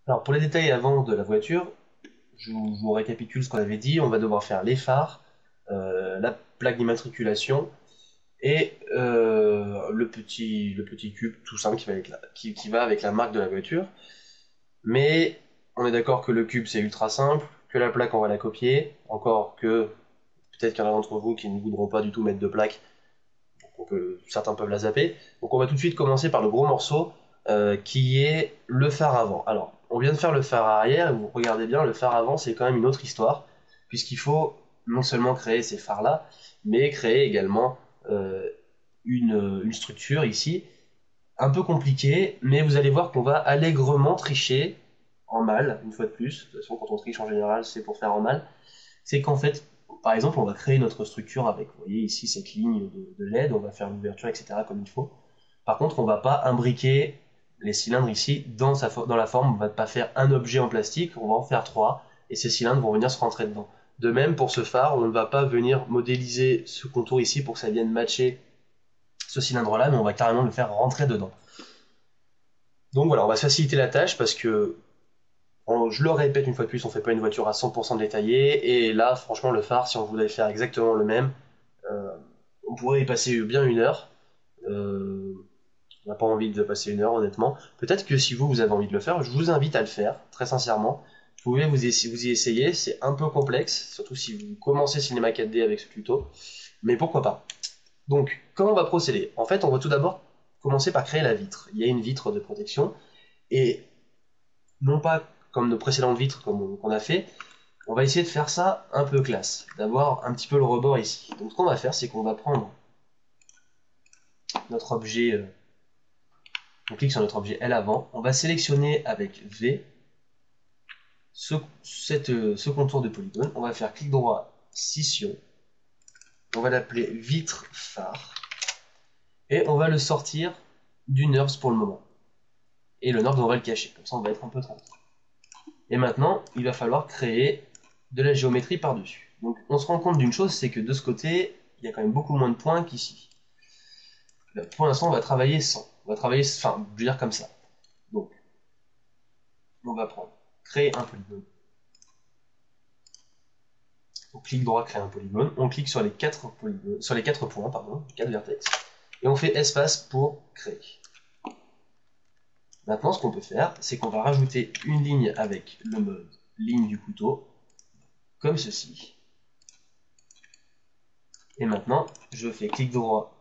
Alors pour les détails avant de la voiture, je vous récapitule ce qu'on avait dit. On va devoir faire les phares, la plaque d'immatriculation et le petit cube tout simple qui va avec la marque de la voiture. Mais on est d'accord que le cube c'est ultra simple, que la plaque on va la copier, encore que peut-être qu'il y en a d'entre vous qui ne voudront pas du tout mettre de plaque, certains peuvent la zapper. Donc on va tout de suite commencer par le gros morceau qui est le phare avant. Alors on vient de faire le phare arrière et vous regardez bien, le phare avant c'est quand même une autre histoire, puisqu'il faut non seulement créer ces phares là, mais créer également euh, une structure ici, un peu compliquée, mais vous allez voir qu'on va allègrement tricher en mal, une fois de plus. De toute façon, quand on triche en général, c'est pour faire en mal. C'est qu'en fait, par exemple, on va créer notre structure avec, vous voyez ici, cette ligne de LED, on va faire l'ouverture, etc. comme il faut. Par contre, on va pas imbriquer les cylindres ici dans la forme, on va pas faire un objet en plastique, on va en faire trois, et ces cylindres vont venir se rentrer dedans. De même, pour ce phare, on ne va pas venir modéliser ce contour ici pour que ça vienne matcher ce cylindre-là, mais on va carrément le faire rentrer dedans. Donc voilà, on va se faciliter la tâche parce que, je le répète une fois de plus, on fait pas une voiture à 100% détaillée, et là, franchement, le phare, si on voulait faire exactement le même, euh, on pourrait y passer bien une heure. Euh, on n'a pas envie de passer une heure, honnêtement. Peut-être que si vous avez envie de le faire, je vous invite à le faire, très sincèrement. Vous pouvez vous y essayer, c'est un peu complexe, surtout si vous commencez Cinema 4D avec ce tuto, mais pourquoi pas. Donc, comment on va procéder? En fait, on va tout d'abord commencer par créer la vitre. Il y a une vitre de protection, et non pas comme nos précédentes vitres qu'on a fait, on va essayer de faire ça un peu classe, d'avoir un petit peu le rebord ici. Donc ce qu'on va faire, c'est qu'on va prendre notre objet, on clique sur notre objet L avant, on va sélectionner avec V ce contour de polygone, on va faire clic droit, scission, on va l'appeler vitre phare, et on va le sortir du NURBS pour le moment. Et le NURBS, on va le cacher, comme ça on va être un peu tranquille. Et maintenant, il va falloir créer de la géométrie par-dessus. Donc on se rend compte d'une chose, c'est que de ce côté, il y a quand même beaucoup moins de points qu'ici. Pour l'instant, on va travailler sans. On va travailler, enfin, je veux dire comme ça. Donc, on va prendre, créer un polygone. On clique droit, créer un polygone. On clique sur les quatre polygones, sur les quatre points, pardon, 4 vertex. Et on fait espace pour créer. Maintenant, ce qu'on peut faire, c'est qu'on va rajouter une ligne avec le mode ligne du couteau, comme ceci. Et maintenant, je fais clic droit,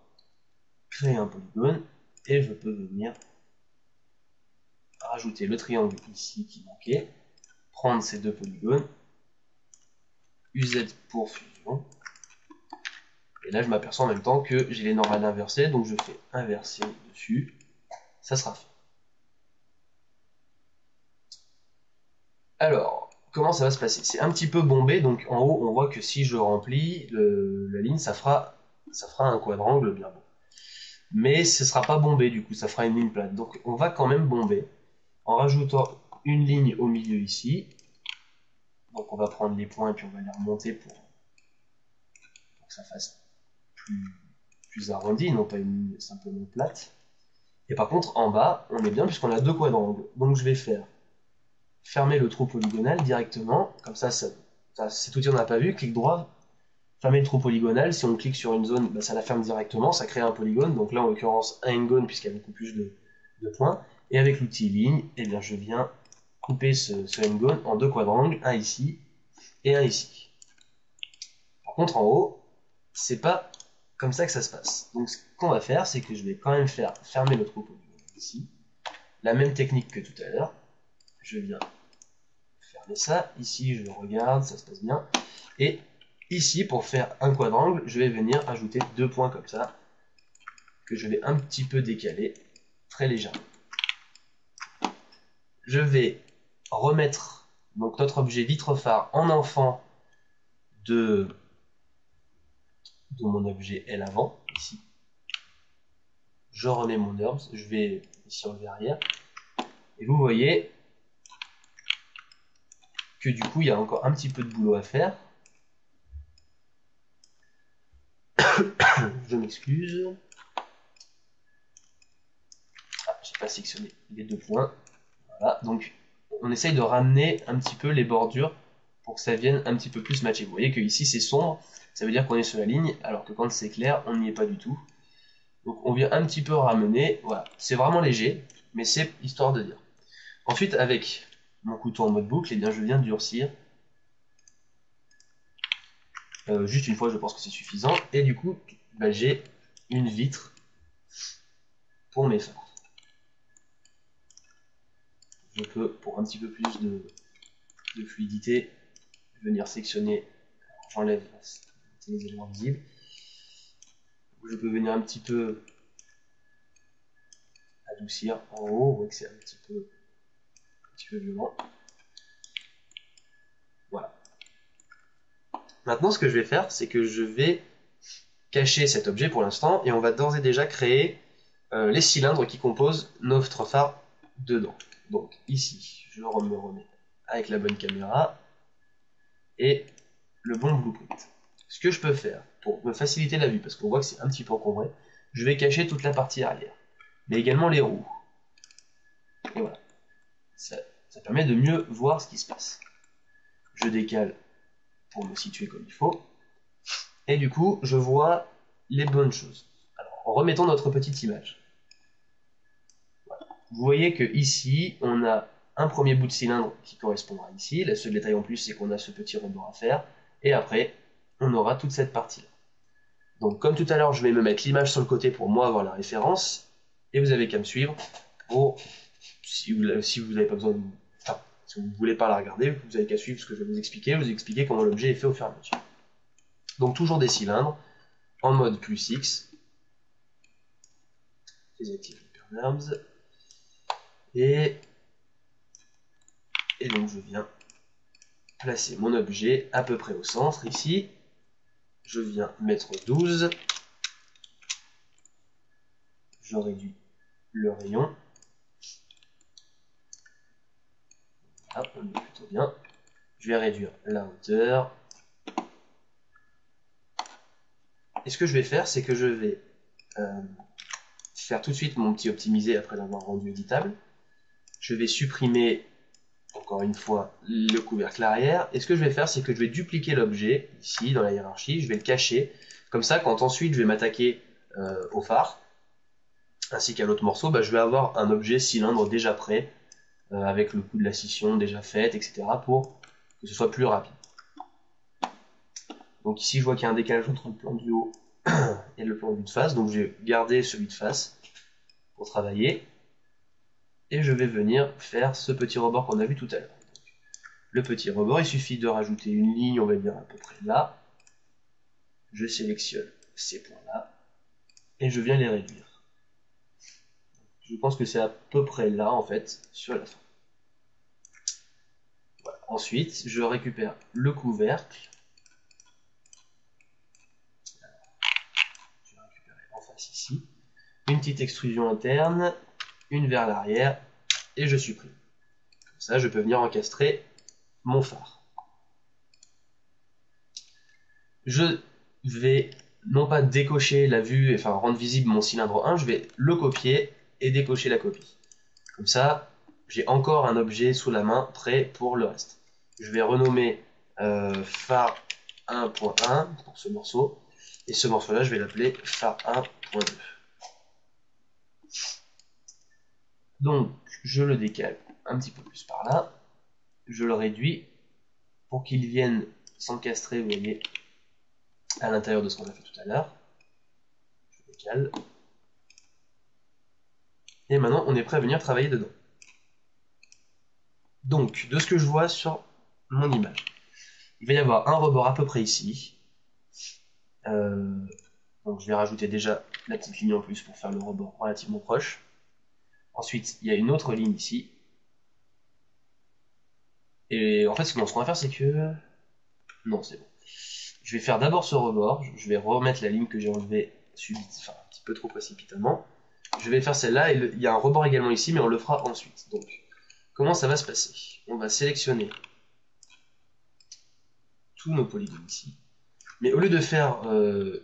créer un polygone, et je peux venir rajouter le triangle ici qui manquait, prendre ces deux polygones, UZ pour fusion, et là je m'aperçois en même temps que j'ai les normales inversées, donc je fais inverser dessus, ça sera fait. Alors, comment ça va se passer? C'est un petit peu bombé, donc en haut on voit que si je remplis la ligne, ça fera un quadrangle bien beau. Mais ce sera pas bombé du coup, ça fera une ligne plate. Donc on va quand même bomber en rajoutant une ligne au milieu ici. Donc on va prendre les points et puis on va les remonter pour que ça fasse plus arrondi, non pas une ligne simplement plate. Et par contre en bas, on est bien puisqu'on a deux quadrangles. Donc je vais faire fermer le trou polygonal directement, comme ça, cet outil on n'a pas vu, clic droit, fermer le trou polygonal, si on clique sur une zone, bah, ça la ferme directement, ça crée un polygone, donc là en l'occurrence un n-gone puisqu'il y a beaucoup plus de points, et avec l'outil ligne, eh bien, je viens couper ce n-gone en deux quadrangles, un ici et un ici. Par contre en haut, c'est pas comme ça que ça se passe. Donc ce qu'on va faire, c'est que je vais quand même faire fermer le trou polygonal ici, la même technique que tout à l'heure, je viens fermer ça, ici je regarde, ça se passe bien, et ici pour faire un quadrangle, je vais venir ajouter deux points comme ça, que je vais un petit peu décaler, très légèrement. Je vais remettre donc notre objet vitre phare en enfant de mon objet L avant, ici. Je remets mon NURBS, je vais ici enlever arrière, et vous voyez que du coup il y a encore un petit peu de boulot à faire. Je m'excuse. Ah, j'ai pas sélectionné les deux points. Voilà, donc on essaye de ramener un petit peu les bordures pour que ça vienne un petit peu plus matcher. Vous voyez que ici c'est sombre, ça veut dire qu'on est sur la ligne, alors que quand c'est clair, on n'y est pas du tout. Donc on vient un petit peu ramener, voilà, c'est vraiment léger, mais c'est histoire de dire. Ensuite, avec mon couteau en mode boucle, eh bien, je viens durcir. Juste une fois, je pense que c'est suffisant. Et du coup, bah, j'ai une vitre pour mes phares. Je peux, pour un petit peu plus de fluidité, venir sectionner. J'enlève les éléments visibles. Je peux venir un petit peu adoucir en haut. On voit que c'est un petit peu violent. Voilà. Maintenant, ce que je vais faire, c'est que je vais cacher cet objet pour l'instant et on va d'ores et déjà créer les cylindres qui composent notre phare dedans. Donc ici, je me remets avec la bonne caméra et le bon blueprint. Ce que je peux faire pour me faciliter la vue, parce qu'on voit que c'est un petit peu encombré, je vais cacher toute la partie arrière, mais également les roues. Et voilà, ça permet de mieux voir ce qui se passe. Je décale pour me situer comme il faut, et du coup, je vois les bonnes choses. Alors, remettons notre petite image. Vous voyez que ici, on a un premier bout de cylindre qui correspondra ici. Le seul détail en plus, c'est qu'on a ce petit rebord à faire. Et après, on aura toute cette partie-là. Donc, comme tout à l'heure, je vais me mettre l'image sur le côté pour moi avoir la référence. Et vous avez qu'à me suivre pour, si vous n'avez pas besoin de... Enfin, si vous ne voulez pas la regarder, vous avez qu'à suivre ce que je vais vous expliquer comment l'objet est fait au fur et à mesure. Donc, toujours des cylindres, en mode plus X. Désactive les Pernerms. Et donc, je viens placer mon objet à peu près au centre ici. Je viens mettre 12. Je réduis le rayon. Hop, on est plutôt bien. Je vais réduire la hauteur. Et ce que je vais faire, c'est que je vais faire tout de suite mon petit optimisé après l'avoir rendu éditable. Je vais supprimer, encore une fois, le couvercle arrière. Et ce que je vais faire, c'est que je vais dupliquer l'objet, ici, dans la hiérarchie. Je vais le cacher. Comme ça, quand ensuite je vais m'attaquer au phare, ainsi qu'à l'autre morceau, bah, je vais avoir un objet cylindre déjà prêt, avec le coup de la scission déjà faite, etc. pour que ce soit plus rapide. Donc ici, je vois qu'il y a un décalage entre le plan du haut et le plan de face, donc je vais garder celui de face pour travailler. Et je vais venir faire ce petit rebord qu'on a vu tout à l'heure. Le petit rebord, il suffit de rajouter une ligne, on va dire à peu près là. Je sélectionne ces points-là et je viens les réduire. Je pense que c'est à peu près là, en fait, sur la fin. Voilà. Ensuite, je récupère le couvercle. Je vais récupérer en face ici. Une petite extrusion interne, une vers l'arrière, et je supprime. Comme ça, je peux venir encastrer mon phare. Je vais non pas décocher la vue, enfin rendre visible mon cylindre 1, je vais le copier et décocher la copie. Comme ça, j'ai encore un objet sous la main prêt pour le reste. Je vais renommer phare 1.1 pour ce morceau, et ce morceau-là, je vais l'appeler phare 1.2. Donc, je le décale un petit peu plus par là, je le réduis pour qu'il vienne s'encastrer, vous voyez, à l'intérieur de ce qu'on a fait tout à l'heure. Je décale. Et maintenant, on est prêt à venir travailler dedans. Donc, de ce que je vois sur mon image, il va y avoir un rebord à peu près ici. Donc, je vais rajouter déjà la petite ligne en plus pour faire le rebord relativement proche. Ensuite, il y a une autre ligne ici. Et en fait, ce qu'on va faire, c'est que... Non, c'est bon. Je vais faire d'abord ce rebord. Je vais remettre la ligne que j'ai enlevée un petit peu trop précipitamment. Je vais faire celle-là, et il y a un rebord également ici, mais on le fera ensuite. Donc, comment ça va se passer? On va sélectionner tous nos polygones ici. Mais au lieu de faire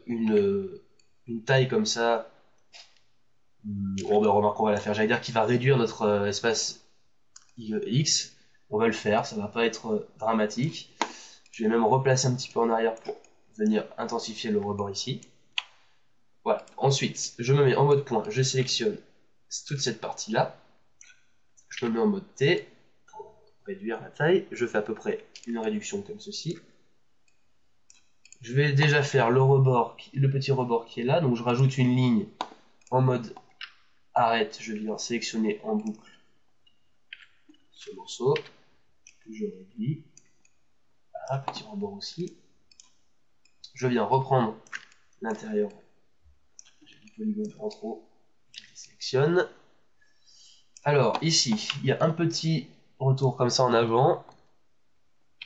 une taille comme ça, on va remarquer qu'on va la faire, j'allais dire qu'il va réduire notre espace X, On va le faire, ça va pas être dramatique. Je vais même replacer un petit peu en arrière pour venir intensifier le rebord ici. Voilà. Ensuite, je me mets en mode point, je sélectionne toute cette partie-là. Je me mets en mode T pour réduire la taille. Je fais à peu près une réduction comme ceci. Je vais déjà faire le rebord, le petit rebord qui est là. Donc je rajoute une ligne en mode arrête. Je viens sélectionner en boucle ce morceau. Je réduis. Voilà, petit rebord aussi. Je viens reprendre l'intérieur. J'ai du polygone en trop. Je les sélectionne. Alors ici, il y a un petit retour comme ça en avant.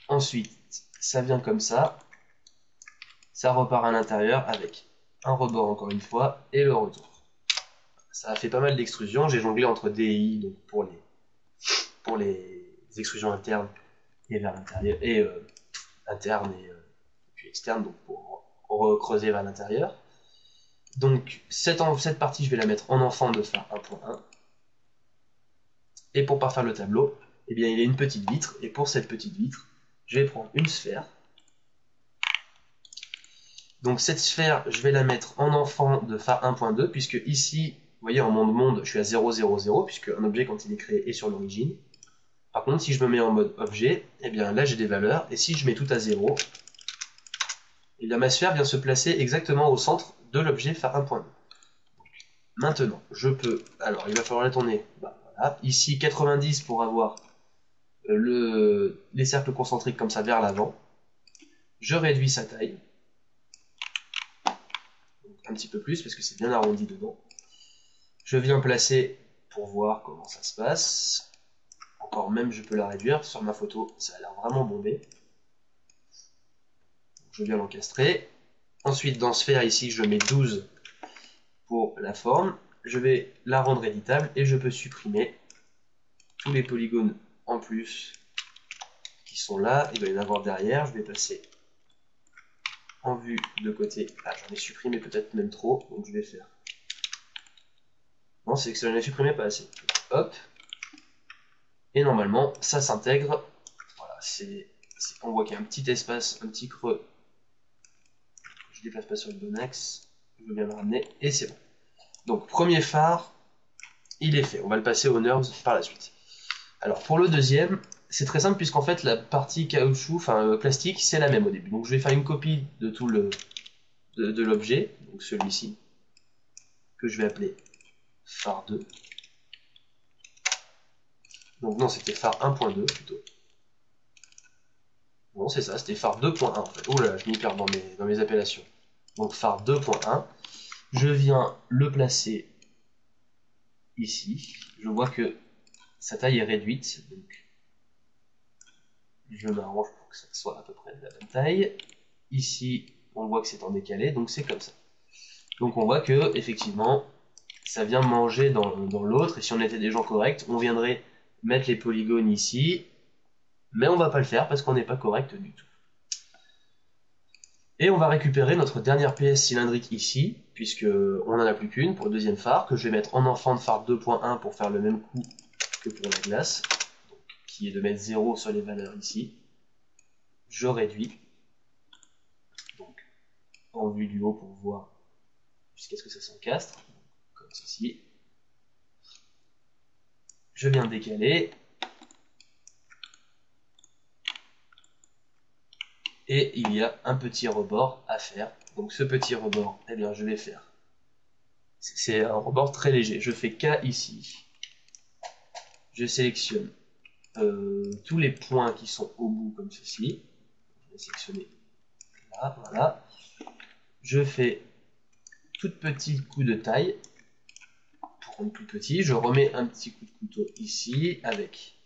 Ensuite, ça vient comme ça. Ça repart à l'intérieur avec un rebord encore une fois et le retour. Ça a fait pas mal d'extrusions. J'ai jonglé entre D et I donc pour les extrusions internes et vers l'intérieur et interne et puis externe donc pour recreuser vers l'intérieur. Donc cette partie je vais la mettre en enfant de phare 1.1 et pour parfaire le tableau, eh bien il y a une petite vitre et pour cette petite vitre je vais prendre une sphère. Donc cette sphère, je vais la mettre en enfant de phare 1.2, puisque ici, vous voyez, en monde, je suis à 0, 0, 0, puisque un objet, quand il est créé, est sur l'origine. Par contre, si je me mets en mode objet, eh bien là, j'ai des valeurs, et si je mets tout à 0, eh bien ma sphère vient se placer exactement au centre de l'objet phare 1.2. Maintenant, je peux... Alors, il va falloir la tourner. Voilà. Ici, 90 pour avoir les cercles concentriques comme ça vers l'avant. Je réduis sa taille. Un petit peu plus parce que c'est bien arrondi dedans. Je viens placer pour voir comment ça se passe. Encore même je peux la réduire. Sur ma photo ça a l'air vraiment bombé. Donc, je viens l'encastrer. Ensuite dans sphère ici je mets 12 pour la forme. Je vais la rendre éditable et je peux supprimer tous les polygones en plus qui sont là. Il doit y en avoir derrière. Je vais passer en vue de côté. Ah j'en ai supprimé peut-être même trop. Donc je vais faire. Non c'est que j'en ai supprimé pas assez. Hop. Et normalement, ça s'intègre. Voilà, on voit qu'il y a un petit espace, un petit creux. Je ne déplace pas sur le bon axe. Je veux bien le ramener. Et c'est bon. Donc, premier phare, il est fait. On va le passer aux nerves par la suite. Alors, pour le deuxième, c'est très simple puisqu'en fait, la partie caoutchouc, enfin plastique, c'est la même au début. Donc, je vais faire une copie de tout de l'objet, donc celui-ci, que je vais appeler phare 2. Donc, non, c'était phare 1.2 plutôt. Non, c'est ça, c'était phare 2.1 en fait. Oh là là, je m'y perds dans mes appellations. Donc phare 2.1. Je viens le placer ici. Je vois que sa taille est réduite. Donc je m'arrange pour que ça soit à peu près de la même taille. Ici, on voit que c'est en décalé, donc c'est comme ça. Donc on voit que effectivement, ça vient manger dans l'autre. Et si on était des gens corrects, on viendrait mettre les polygones ici. Mais on va pas le faire parce qu'on n'est pas correct du tout. Et on va récupérer notre dernière pièce cylindrique ici, puisque on n'en a plus qu'une pour le deuxième phare, que je vais mettre en enfant de phare 2.1 pour faire le même coup que pour la glace, donc, qui est de mettre 0 sur les valeurs ici. Je réduis, donc en vue du haut pour voir jusqu'à ce que ça s'encastre, comme ceci. Je viens décaler. Et il y a un petit rebord à faire. Donc ce petit rebord, eh bien je vais faire. C'est un rebord très léger. Je fais K ici. Je sélectionne tous les points qui sont au bout comme ceci. Je vais sélectionner là, voilà. Je fais tout petit coup de taille pour rendre plus petit. Je remets un petit coup de couteau ici avec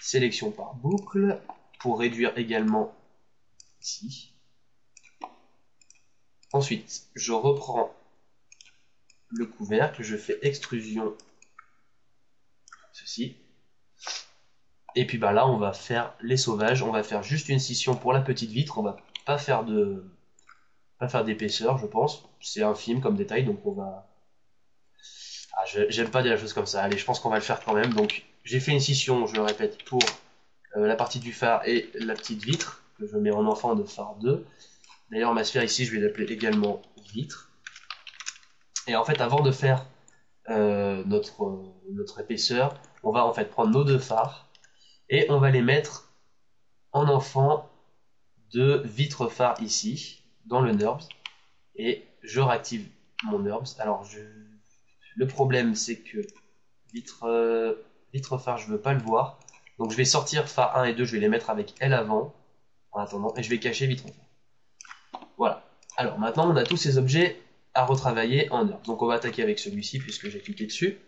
sélection par boucle pour réduire également ici. Ensuite, je reprends le couvercle, je fais extrusion, ceci. Et puis bah là, on va faire les sauvages. On va faire juste une scission pour la petite vitre. On va pas faire d'épaisseur, je pense. C'est infime comme détail, donc on va... Ah, j'aime pas dire la chose comme ça. Allez, je pense qu'on va le faire quand même. Donc j'ai fait une scission, je le répète, pour la partie du phare et la petite vitre, que je mets en enfant de phare 2. D'ailleurs, ma sphère ici, je vais l'appeler également vitre. Et en fait, avant de faire notre épaisseur, on va en fait prendre nos deux phares et on va les mettre en enfant de vitre phare ici, dans le NURBS, et je réactive mon NURBS. Alors, le problème, c'est que vitre phare, je veux pas le voir, donc je vais sortir phare 1 et 2, je vais les mettre avec L avant, en attendant, et je vais cacher vitre phare. Voilà. Alors, maintenant, on a tous ces objets à retravailler en NURBS. Donc, on va attaquer avec celui-ci, puisque j'ai cliqué dessus.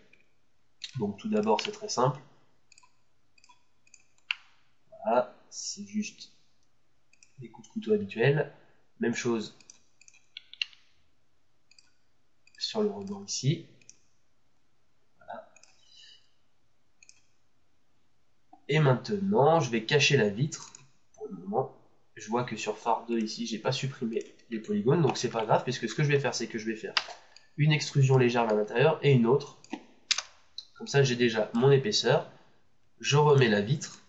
Donc, tout d'abord, c'est très simple. Voilà, c'est juste des coups de couteau habituels. Même chose sur le rebord ici. Voilà. Et maintenant, je vais cacher la vitre pour le moment. Je vois que sur phare 2 ici, j'ai pas supprimé les polygones, donc c'est pas grave, puisque ce que je vais faire, c'est que je vais faire une extrusion légère vers l'intérieur et une autre. Comme ça, j'ai déjà mon épaisseur. Je remets la vitre.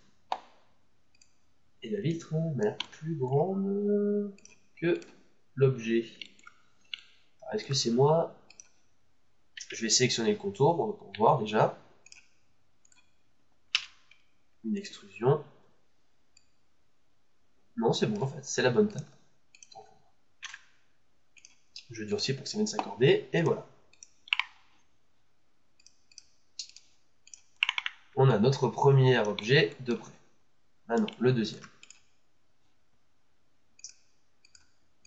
Et la vitre m'a l'air plus grande que l'objet. Est-ce que c'est moi? Je vais sélectionner le contour pour voir déjà. Une extrusion. Non, c'est bon en fait, c'est la bonne taille. Je durcis pour que ça vienne s'accorder, et voilà. On a notre premier objet de près. Maintenant, le deuxième.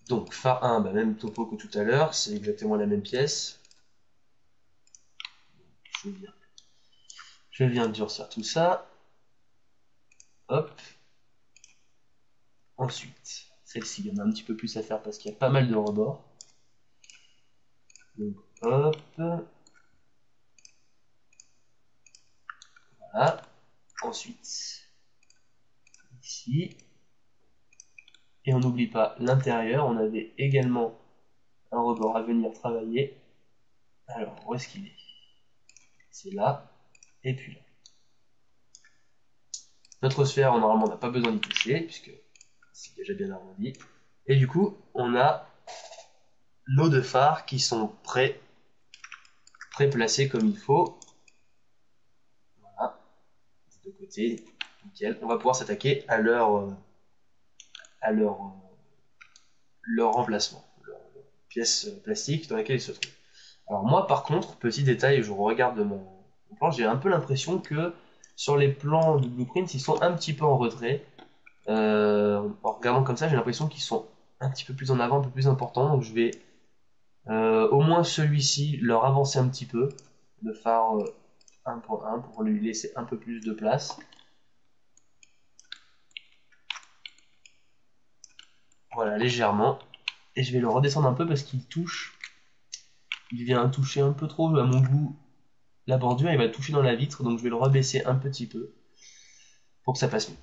Donc, phare 1, même topo que tout à l'heure, c'est exactement la même pièce. Je viens de durcir tout ça. Hop. Ensuite, celle-ci, il y en a un petit peu plus à faire parce qu'il y a pas mal de rebords. Donc, hop. Voilà. Ensuite, ici. Et on n'oublie pas l'intérieur. On avait également un rebord à venir travailler. Alors, où est-ce qu'il est? C'est là. Et puis là. Notre sphère, normalement, on n'a pas besoin d'y toucher, puisque c'est déjà bien arrondi. Et du coup, on a nos deux phares qui sont prêts placés comme il faut. Voilà. De côté, nickel. On va pouvoir s'attaquer à leur remplacement, leur pièce plastique dans laquelle ils se trouvent. Alors moi, par contre, petit détail, je regarde mon plan, j'ai un peu l'impression que sur les plans de Blueprint, ils sont un petit peu en retrait. En regardant comme ça, j'ai l'impression qu'ils sont un petit peu plus en avant, un peu plus importants. Donc je vais au moins celui-ci leur avancer un petit peu, le phare 1.1 pour lui laisser un peu plus de place. Voilà, légèrement. Et je vais le redescendre un peu parce qu'il touche. Il vient toucher un peu trop à mon goût la bordure, il va toucher dans la vitre, donc je vais le rebaisser un petit peu pour que ça passe mieux.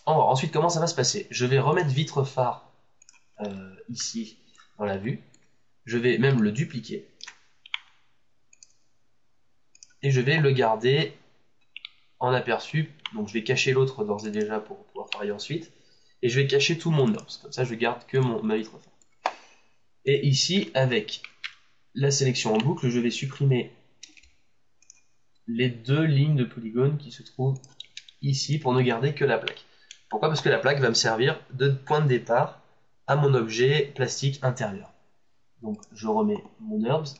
Alors, ensuite, comment ça va se passer? Je vais remettre vitre phare ici dans la vue. Je vais même le dupliquer. Et je vais le garder en aperçu. Donc je vais cacher l'autre d'ores et déjà pour pouvoir travailler ensuite. Et je vais cacher tout mon NURBS. Comme ça, je garde que ma vitre phare. Et ici, avec la sélection en boucle, je vais supprimer les deux lignes de polygones qui se trouvent ici pour ne garder que la plaque. Pourquoi? Parce que la plaque va me servir de point de départ à mon objet plastique intérieur. Donc je remets mon NURBS.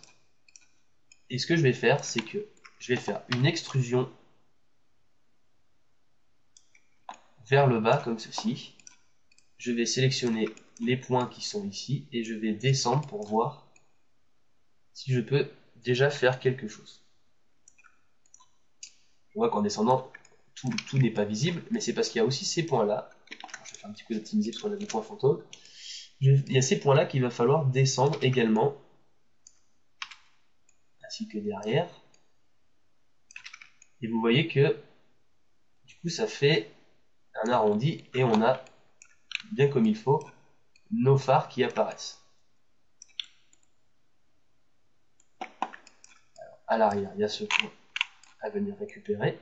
Et ce que je vais faire, c'est que je vais faire une extrusion vers le bas comme ceci. Je vais sélectionner les points qui sont ici et je vais descendre pour voir si je peux déjà faire quelque chose. On voit qu'en descendant, tout n'est pas visible, mais c'est parce qu'il y a aussi ces points-là. Je vais faire un petit peu d'optimiser parce qu'on a des points fantômes. Il y a ces points-là qu'il va falloir descendre également, ainsi que derrière. Et vous voyez que du coup ça fait un arrondi et on a bien comme il faut nos phares qui apparaissent. Alors, à l'arrière, il y a ce point à venir récupérer.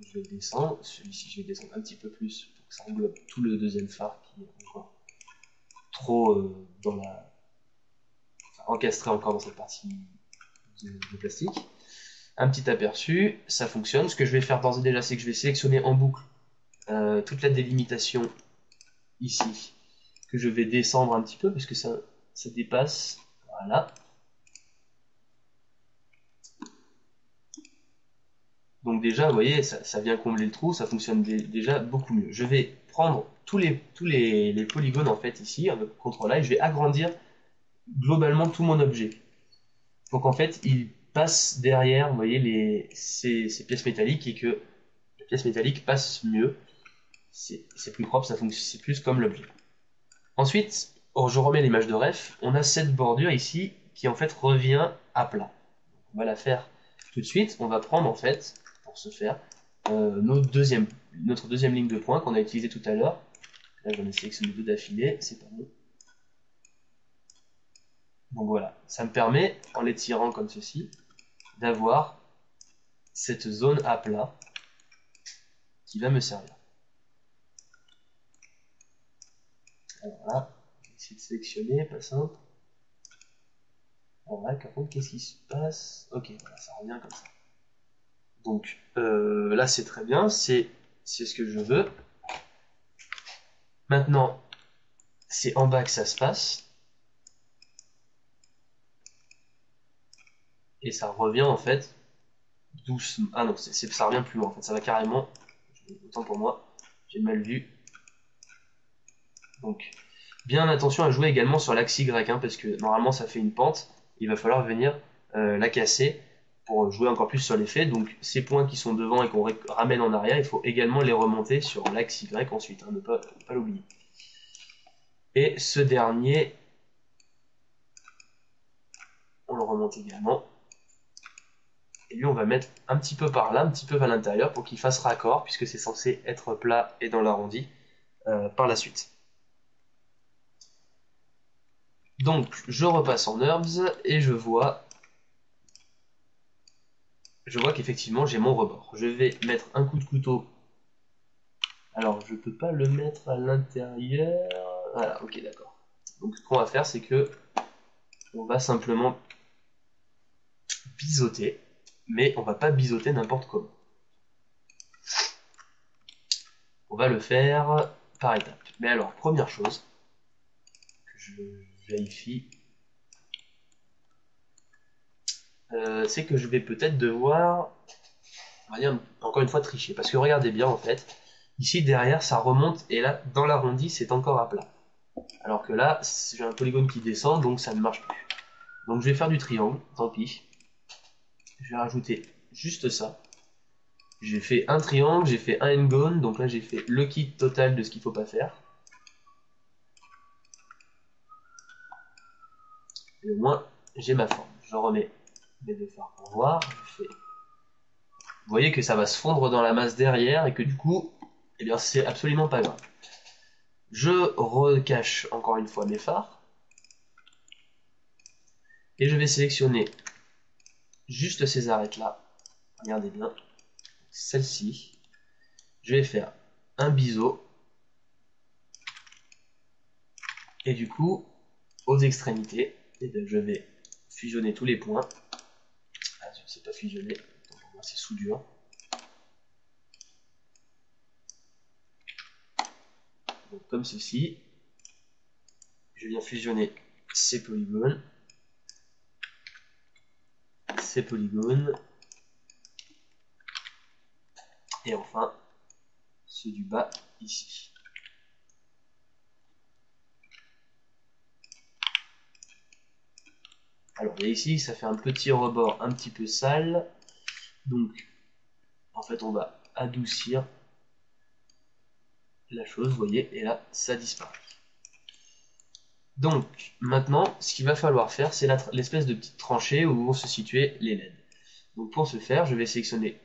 Je vais descendre, celui-ci je vais descendre un petit peu plus pour que ça englobe tout le deuxième phare qui est encore trop dans la... enfin, encastré encore dans cette partie de plastique. Un petit aperçu, ça fonctionne. Ce que je vais faire d'ores et déjà, c'est que je vais sélectionner en boucle toute la délimitation ici, que je vais descendre un petit peu parce que ça dépasse. Voilà. Donc déjà, vous voyez, ça vient combler le trou, ça fonctionne déjà beaucoup mieux. Je vais prendre tous les polygones en fait ici, avec CTRL A, et je vais agrandir globalement tout mon objet. Donc en fait, il passe derrière, vous voyez, ces pièces métalliques, et que la pièce métallique passe mieux. C'est plus propre, c'est plus comme l'objet. Ensuite, je remets l'image de ref, on a cette bordure ici qui en fait revient à plat. On va la faire tout de suite, on va prendre en fait, pour ce faire, notre deuxième ligne de points qu'on a utilisé tout à l'heure. Là j'en ai sélectionné deux d'affilée, c'est pas bon. Donc voilà, ça me permet, en les tirant comme ceci, d'avoir cette zone à plat qui va me servir. Alors là, je vais essayer de sélectionner, pas simple. Alors là, par contre, qu'est-ce qui se passe? Ok, voilà, ça revient comme ça. Donc là, c'est très bien, c'est ce que je veux. Maintenant, c'est en bas que ça se passe. Et ça revient en fait doucement. Ah non, ça revient plus loin en fait, ça va carrément. Autant pour moi, j'ai mal vu. Donc, bien attention à jouer également sur l'axe Y, hein, parce que normalement ça fait une pente. Il va falloir venir la casser pour jouer encore plus sur l'effet. Donc, ces points qui sont devant et qu'on ramène en arrière, il faut également les remonter sur l'axe Y ensuite, hein, ne pas l'oublier. Et ce dernier, on le remonte également. Et lui, on va mettre un petit peu par là, un petit peu à l'intérieur pour qu'il fasse raccord, puisque c'est censé être plat et dans l'arrondi par la suite. Donc, je repasse en Herbs et je vois qu'effectivement j'ai mon rebord. Je vais mettre un coup de couteau. Alors, je peux pas le mettre à l'intérieur. Voilà, ok, d'accord. Donc, ce qu'on va faire, c'est que on va simplement biseauter, mais on va pas biseauter n'importe comment. On va le faire par étapes. Mais alors, première chose que je vérifie, c'est que je vais peut-être devoir, on va dire, encore une fois tricher. Parce que regardez bien en fait, ici derrière ça remonte et là dans l'arrondi c'est encore à plat. Alors que là j'ai un polygone qui descend donc ça ne marche plus. Donc je vais faire du triangle, tant pis. Je vais rajouter juste ça. J'ai fait un triangle, j'ai fait un n-gone, donc là j'ai fait le kit total de ce qu'il ne faut pas faire. Et au moins j'ai ma forme. Je remets mes deux phares pour voir. Vous voyez que ça va se fondre dans la masse derrière et que du coup, eh bien c'est absolument pas grave. Je recache encore une fois mes phares. Et je vais sélectionner juste ces arêtes là. Regardez bien. Celle-ci. Je vais faire un biseau. Et du coup, aux extrémités, eh bien, je vais fusionner tous les points. Ah, c'est pas fusionné. Pour moi, c'est soudure. Donc, comme ceci. Je viens fusionner ces polygones. Ces polygones. Et enfin, ceux du bas ici. Alors, et ici, ça fait un petit rebord un petit peu sale. Donc, en fait, on va adoucir la chose, vous voyez, et là, ça disparaît. Donc, maintenant, ce qu'il va falloir faire, c'est l'espèce de petite tranchée où vont se situer les LED. Donc, pour ce faire, je vais sélectionner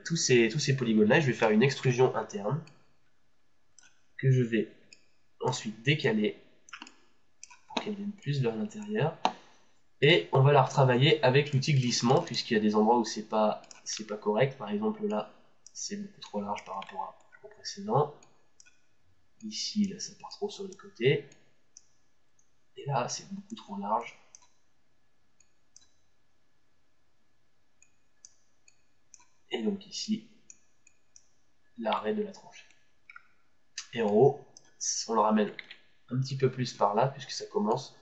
tous ces polygones-là, je vais faire une extrusion interne, que je vais ensuite décaler, pour qu'elle vienne plus vers l'intérieur. Et on va la retravailler avec l'outil glissement, puisqu'il y a des endroits où c'est pas correct. Par exemple là, c'est beaucoup trop large par rapport au précédent. Ici, là, ça part trop sur les côtés. Et là, c'est beaucoup trop large. Et donc ici, l'arrêt de la tranchée. Et en haut, on le ramène un petit peu plus par là, puisque ça commence.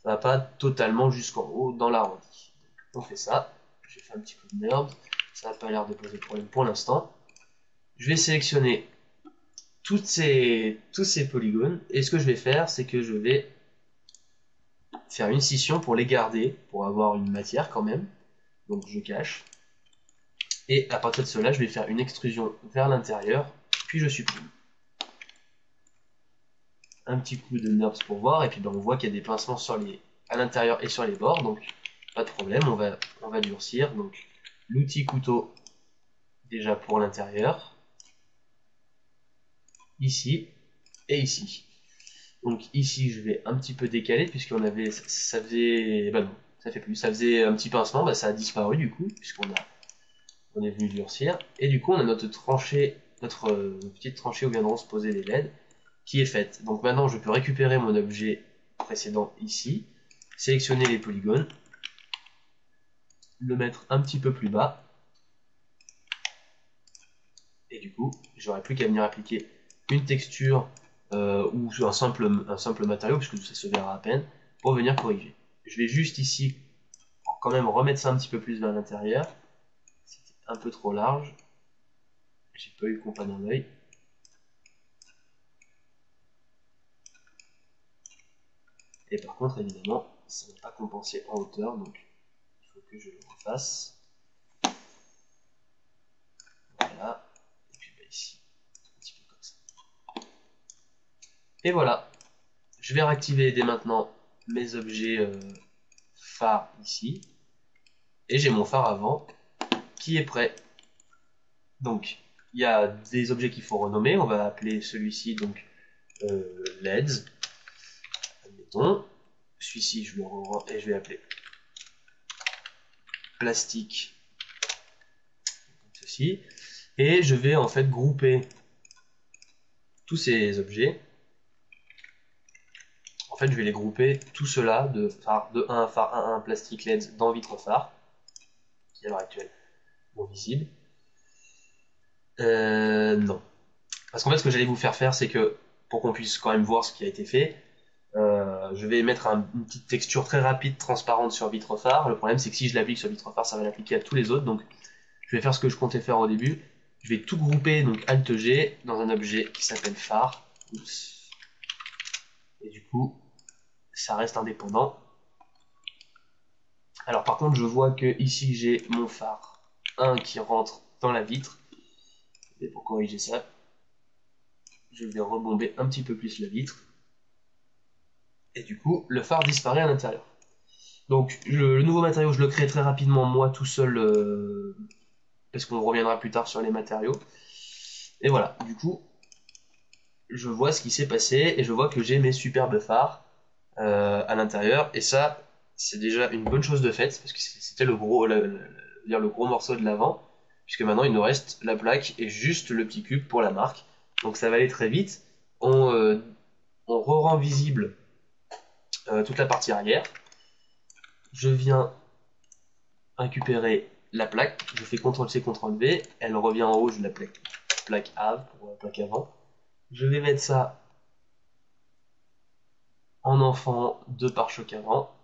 Ça va pas totalement jusqu'en haut dans l'arrondi. On fait ça. J'ai fait un petit peu de merde. Ça n'a pas l'air de poser de problème pour l'instant. Je vais sélectionner tous ces polygones. Et ce que je vais faire, c'est que je vais faire une scission pour les garder, pour avoir une matière quand même. Donc je cache. Et à partir de cela, je vais faire une extrusion vers l'intérieur, puis je supprime. Un petit coup de NURBS pour voir, et puis ben, on voit qu'il y a des pincements à l'intérieur et sur les bords, donc pas de problème, on va durcir. Donc l'outil couteau déjà pour l'intérieur, ici et ici. Donc ici je vais un petit peu décaler puisqu'on avait, ça faisait, bah non, ça fait plus, ça faisait un petit pincement, bah ça a disparu du coup on est venu durcir et du coup on a notre tranchée, notre petite tranchée où viendront se poser les LED qui est faite. Donc maintenant je peux récupérer mon objet précédent ici, sélectionner les polygones, le mettre un petit peu plus bas et du coup j'aurais plus qu'à venir appliquer une texture ou un simple matériau puisque ça se verra à peine pour venir corriger. Je vais juste ici quand même remettre ça un petit peu plus vers l'intérieur. C'était un peu trop large. J'ai pas eu le compas dans l'œil. Et par contre, évidemment, ça n'a pas compensé en hauteur, donc il faut que je le refasse. Voilà. Et puis bah, ici, un petit peu comme ça. Et voilà. Je vais réactiver dès maintenant mes objets phares ici. Et j'ai mon phare avant qui est prêt. Donc, il y a des objets qu'il faut renommer. On va appeler celui-ci donc LEDs. Admettons. Celui-ci, je le rends et je vais appeler plastique. Comme ceci. Et je vais en fait grouper tous ces objets. En fait, je vais les grouper tout cela de phare 1, phare 1, plastique LED dans vitre phare, qui est à l'heure actuelle non visible. Non. Parce qu'en fait, ce que j'allais vous faire, c'est que pour qu'on puisse quand même voir ce qui a été fait, je vais mettre une petite texture très rapide, transparente sur vitre phare. Le problème, c'est que si je l'applique sur vitre phare, ça va l'appliquer à tous les autres. Donc, je vais faire ce que je comptais faire au début. Je vais tout grouper, donc Alt G, dans un objet qui s'appelle phare. Oups. Et du coup, ça reste indépendant. Alors par contre, je vois que ici j'ai mon phare 1 qui rentre dans la vitre. Et pour corriger ça, je vais rebomber un petit peu plus la vitre. Et du coup, le phare disparaît à l'intérieur. Donc le nouveau matériau, je le crée très rapidement moi tout seul, parce qu'on reviendra plus tard sur les matériaux. Et voilà, du coup, je vois ce qui s'est passé et je vois que j'ai mes superbes phares à l'intérieur. Et ça, c'est déjà une bonne chose de faite, parce que c'était le gros morceau de l'avant, puisque maintenant il nous reste la plaque et juste le petit cube pour la marque. Donc ça va aller très vite. On re-rend visible toute la partie arrière. Je viens récupérer la plaque, je fais CTRL-C, CTRL-V, elle revient en haut, je l'appelle plaque A pour la plaque avant. Je vais mettre ça en enfant de pare-choc avant.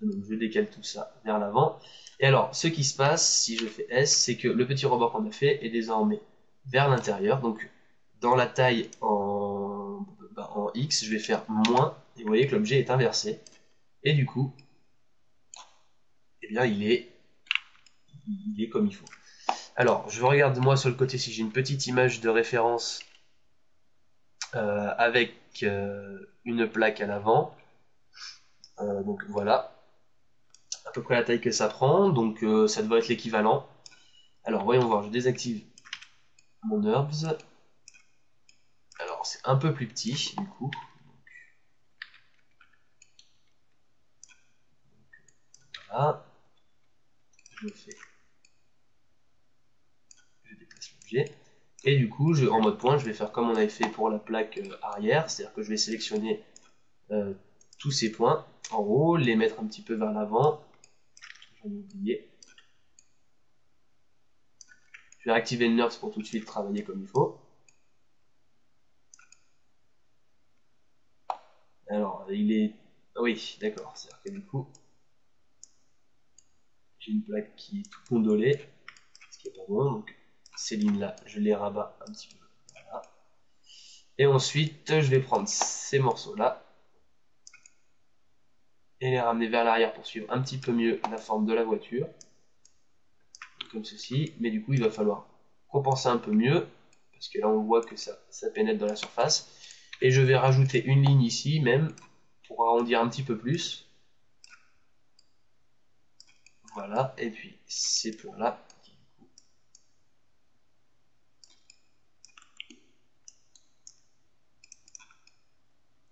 Donc je décale tout ça vers l'avant. Et alors, ce qui se passe, si je fais S, c'est que le petit rebord qu'on a fait est désormais vers l'intérieur. Donc, dans la taille en X, je vais faire moins. Et vous voyez que l'objet est inversé. Et du coup, eh bien, il est comme il faut. Alors, je regarde moi sur le côté si j'ai une petite image de référence avec une plaque à l'avant. Donc voilà, à peu près la taille que ça prend. Donc ça doit être l'équivalent. Alors, voyons voir, je désactive mon NURBS. Alors, c'est un peu plus petit, du coup. Voilà. Je déplace l'objet. Et du coup, en mode point, je vais faire comme on avait fait pour la plaque arrière, c'est-à-dire que je vais sélectionner tous ces points en haut, les mettre un petit peu vers l'avant. J'en ai oublié. Je vais activer le NURBS pour tout de suite travailler comme il faut. Alors, il est... Oui, d'accord, c'est-à-dire que du coup, j'ai une plaque qui est tout condolée, ce qui est pas bon, donc ces lignes-là, je les rabats un petit peu. Voilà. Et ensuite, je vais prendre ces morceaux-là et les ramener vers l'arrière pour suivre un petit peu mieux la forme de la voiture, comme ceci. Mais du coup, il va falloir compenser un peu mieux, parce que là, on voit que ça pénètre dans la surface. Et je vais rajouter une ligne ici, même, pour arrondir un petit peu plus. Voilà, et puis ces points-là.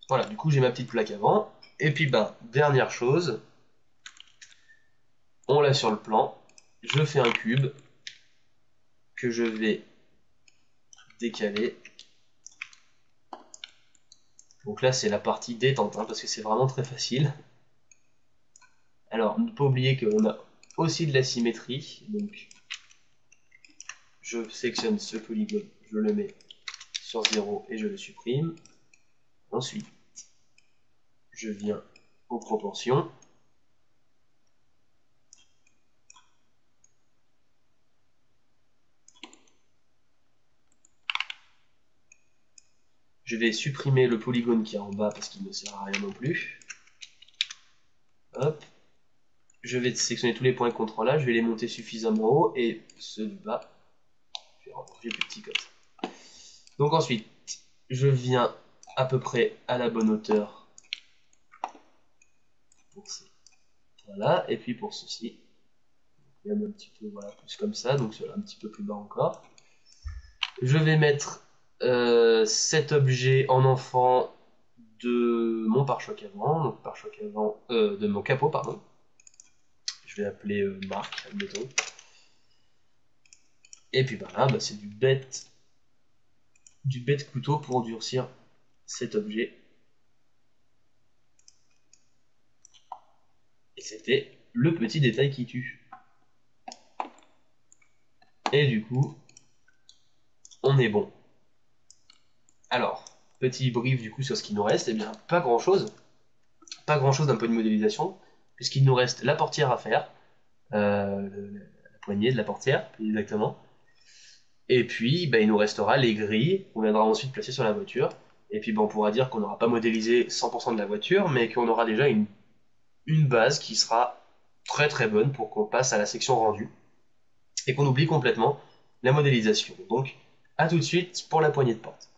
Voilà, du coup, j'ai ma petite plaque avant. Et puis, ben, dernière chose, on l'a sur le plan. Je fais un cube que je vais décaler. Donc là, c'est la partie détente, hein, parce que c'est vraiment très facile. Alors, ne pas oublier qu'on a aussi de la symétrie. Donc, je sélectionne ce polygone, je le mets sur 0 et je le supprime. Ensuite, je viens aux proportions. Je vais supprimer le polygone qui est en bas parce qu'il ne sert à rien non plus. Hop. Je vais sélectionner tous les points contrôlables, je vais les monter suffisamment haut et ceux du bas, je vais rendre plus petit comme ça. Donc ensuite, je viens à peu près à la bonne hauteur pour ces. Voilà, et puis pour ceci, même un petit peu voilà, plus comme ça, donc un petit peu plus bas encore. Je vais mettre cet objet en enfant de mon pare-choc avant, donc pare-choc avant, de mon capot, pardon. Je vais appeler Marc, admettons. Et puis voilà, bah, c'est du bête couteau pour durcir cet objet. Et c'était le petit détail qui tue. Et du coup, on est bon. Alors, petit brief du coup sur ce qui nous reste, eh bien pas grand chose. Pas grand chose d'un point de modélisation, puisqu'il nous reste la portière à faire, la poignée de la portière, plus exactement. Et puis, bah, il nous restera les grilles qu'on viendra ensuite placer sur la voiture. Et puis, bah, on pourra dire qu'on n'aura pas modélisé 100% de la voiture, mais qu'on aura déjà une base qui sera très très bonne pour qu'on passe à la section rendue et qu'on oublie complètement la modélisation. Donc, à tout de suite pour la poignée de porte.